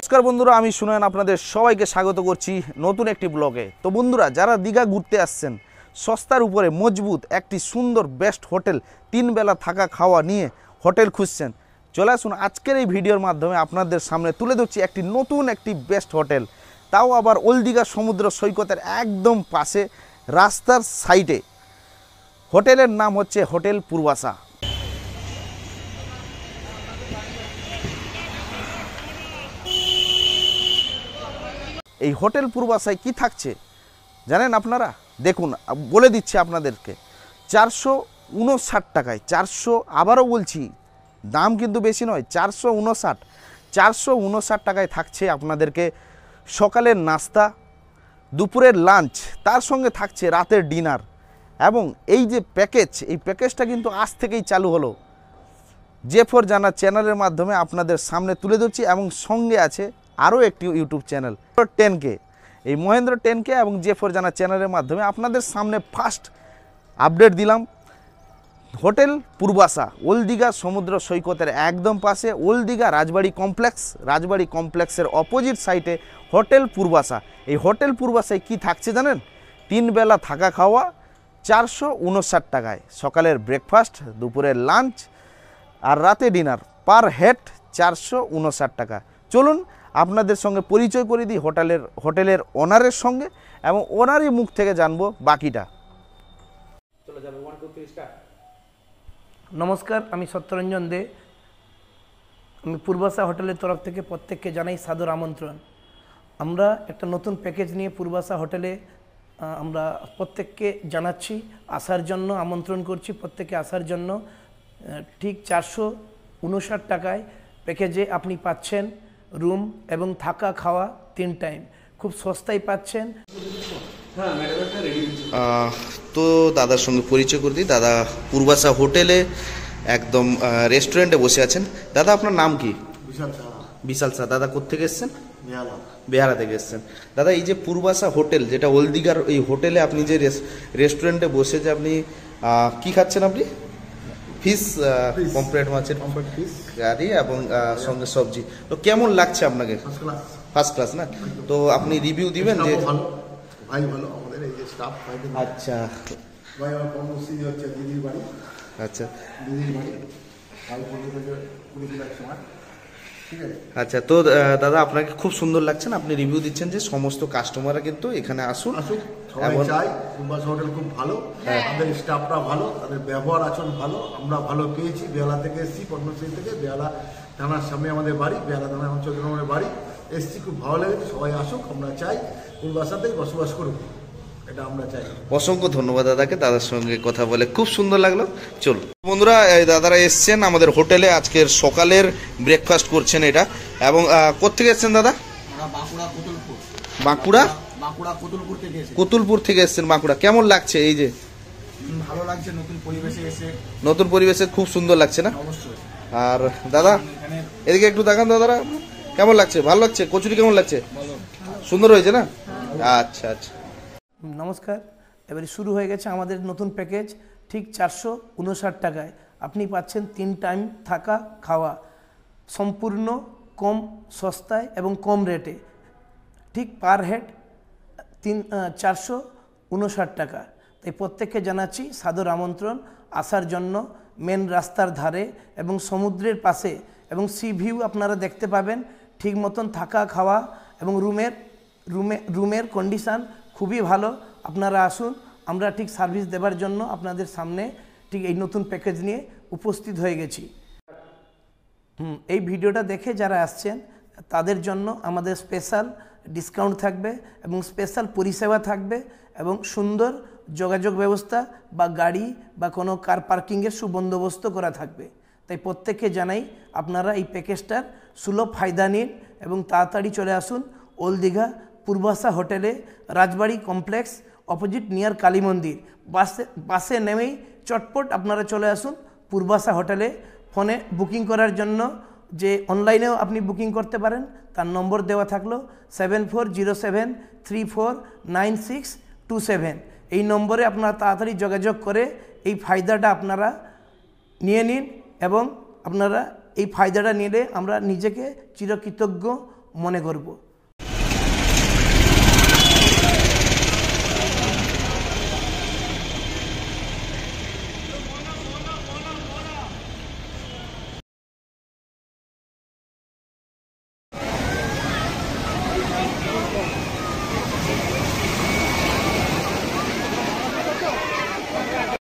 নমস্কার বন্ধুরা, আমি সুনয়ন আপনাদের সবাইকে স্বাগত করছি নতুন একটি ব্লগে। তো বন্ধুরা, যারা দীঘা ঘুরতে আসছেন, সস্তার উপরে মজবুত একটি সুন্দর বেস্ট হোটেল, 3 বেলা থাকা খাওয়া নিয়ে হোটেল খুঁজছেন, চলে আসুন আজকের এই ভিডিওর মাধ্যমে আপনাদের সামনে তুলে ধরছি একটি নতুন একটি বেস্ট হোটেল, তাও আবার ওল্ড দীঘা সমুদ্র সৈকতের একদম পাশে রাস্তার সাইডে। হোটেলের নাম হচ্ছে হোটেল পূর্বাশা। এই হোটেল পূর্বাশায় কি থাকছে জানেন আপনারা? দেখুন, বলে দিচ্ছি আপনাদেরকে। 459 টাকায়, আবারও বলছি, দাম কিন্তু বেশি নয়, 459 টাকায় থাকছে আপনাদেরকে সকালের নাস্তা, দুপুরের লাঞ্চ, তার সঙ্গে থাকছে রাতের ডিনার। এবং এই যে প্যাকেজ, এই প্যাকেজটা কিন্তু আজ থেকেই চালু হলো। জে4 জানা চ্যানেলের মাধ্যমে আপনাদের সামনে তুলে ধরছি, এবং সঙ্গে আছে আরও একটি ইউটিউব চ্যানেল 10K। এই মহেন্দ্র 10K এবং জে4 জানা চ্যানেলের মাধ্যমে আপনাদের সামনে ফার্স্ট আপডেট দিলাম। হোটেল পূর্বাশা ওল্ড দীঘা সমুদ্র সৈকতের একদম পাশে, ওল্ড দীঘা রাজবাড়ি কমপ্লেক্স, রাজবাড়ি কমপ্লেক্সের অপোজিট সাইডে হোটেল পূর্বাশা। এই হোটেল পূর্বাশায় কি থাকছে জানেন? 3 বেলা থাকা খাওয়া 459 টাকায়, সকালের ব্রেকফাস্ট, দুপুরের লাঞ্চ আর রাতে ডিনার, পার হেড 459 টাকা। চলুন আপনাদের সঙ্গে পরিচয় করে দিই হোটেলের ওনারের সঙ্গে, এবং ওনারই মুখ থেকে জানবো বাকিটা। নমস্কার, আমি সত্যরঞ্জন দে। আমি পূর্বাশা হোটেলের তরফ থেকে প্রত্যেককে জানাই সাদর আমন্ত্রণ। আমরা একটা নতুন প্যাকেজ নিয়ে পূর্বাশা হোটেলে আমরা প্রত্যেককে জানাচ্ছি, আসার জন্য আমন্ত্রণ করছি, প্রত্যেকে আসার জন্য। ঠিক 459 টাকায় প্যাকেজে আপনি পাচ্ছেন রুম এবং থাকা খাওয়া 3 টাইম, খুব সস্তায় পাচ্ছেন। তো দাদার সঙ্গে পরিচয় করে দিই। দাদা পূর্বাশা হোটেলে একদম রেস্টুরেন্টে বসে আছেন। দাদা আপনার নাম কি? বিশাল স্যার। দাদা কোত্থেকে এসছেন? বেহারা থেকে এসছেন। দাদা, এই যে পূর্বাশা হোটেল, যেটা ওল্ড দীঘার, এই হোটেলে আপনি যে রেস্টুরেন্টে বসে যে আপনি কি খাচ্ছেন? আপনি ফিশ, পমফ্রেট মাছের কারি এবং সঙ্গে সবজি। তো কেমন লাগছে আপনাকে? ফার্স্ট ক্লাস না? তো আপনি রিভিউ দিবেন যে ভাই ভালো, আমাদের এই যে স্টাফ। আচ্ছা ভাই, আমার কর্মসূচি হচ্ছে দিদির বাড়ি। আচ্ছা, দিদির বাড়ি ভাই 15 থেকে 20 লাখ সময়, ঠিক আছে। আচ্ছা, তো দাদা আপনাকে খুব সুন্দর লাগছে, আপনি রিভিউ দিচ্ছেন যে সমস্ত কাস্টমাররা কিন্তু এখানে আসুন। সবাই চাই, পূর্বাশা হোটেল খুব ভালো, আমাদের স্টাফরা ভালো, তাদের ব্যবহার আচরণ ভালো, আমরা ভালো পেয়েছি। বেহালা থেকে এসেছি, পদ্মশ্রী থেকে। বেহালা থানার সামনে আমাদের বাড়ি, বেহালা থানার অঞ্চল আমাদের বাড়ি। এসেছি, খুব ভালো লেগেছে। সবাই আসুক, আমরা চাই পূর্বাশাতেই বসবাস করুক, এটা আমরা চাই। অসংখ্য ধন্যবাদ দাদাকে, দাদার সঙ্গে কথা বলে খুব সুন্দর লাগলো। চলো বন্ধুরা, এই দাদারা এসছেন আমাদের হোটেলে, আজকের সকালের ব্রেকফাস্ট করছেন এটা। এবং কোত্থেকে এসছেন দাদা? বাঁকুড়া কতুলপুর থেকে এসছেন। বাঁকুড়া কেমন লাগছে? এই যে ভালো লাগছে, নতুন পরিবেশে এসে। নতুন পরিবেশে খুব সুন্দর লাগছে না? অবশ্যই। আর দাদা এদিকে একটু দেখান। দাদারা কেমন লাগছে? ভালো লাগছে? কচুরি কেমন লাগছে? সুন্দর হয়েছে না? আচ্ছা আচ্ছা। নমস্কার, এবারে শুরু হয়ে গেছে আমাদের নতুন প্যাকেজ। ঠিক 459 টাকায় আপনি পাচ্ছেন 3 টাইম থাকা খাওয়া, সম্পূর্ণ কম সস্তায় এবং কম রেটে। ঠিক পার হেড 459 টাকা। তাই প্রত্যেককে জানাচ্ছি সাদর আমন্ত্রণ আসার জন্য। মেন রাস্তার ধারে এবং সমুদ্রের পাশে, এবং সি ভিউ আপনারা দেখতে পাবেন। ঠিক মতন থাকা খাওয়া এবং রুমের কন্ডিশান খুবই ভালো। আপনারা আসুন, আমরা ঠিক সার্ভিস দেওয়ার জন্য আপনাদের সামনে ঠিক এই নতুন প্যাকেজ নিয়ে উপস্থিত হয়ে গেছি। এই ভিডিওটা দেখে যারা আসছেন তাদের জন্য আমাদের স্পেশাল ডিসকাউন্ট থাকবে এবং স্পেশাল পরিষেবা থাকবে, এবং সুন্দর যোগাযোগ ব্যবস্থা বা গাড়ি বা কোনো কার পার্কিংয়ের সুবন্দোবস্ত করা থাকবে। তাই প্রত্যেককে জানাই আপনারা এই প্যাকেজটার সুলভ ফায়দা নিন এবং তাড়াতাড়ি চলে আসুন ওল্ড দীঘা পূর্বাশা হোটেলে, রাজবাড়ি কমপ্লেক্স, অপোজিট নিয়ার কালী মন্দির। বাসে নেমেই চটপট আপনারা চলে আসুন পূর্বাশা হোটেলে। ফোনে বুকিং করার জন্য, যে অনলাইনেও আপনি বুকিং করতে পারেন, তার নম্বর দেওয়া থাকলো 7407349627। এই নম্বরে আপনারা তাড়াতাড়ি যোগাযোগ করে এই ফায়দাটা আপনারা নিয়ে নিন, এবং আপনারা এই ফায়দাটা নিলে আমরা নিজেকে চিরকৃতজ্ঞ মনে করব।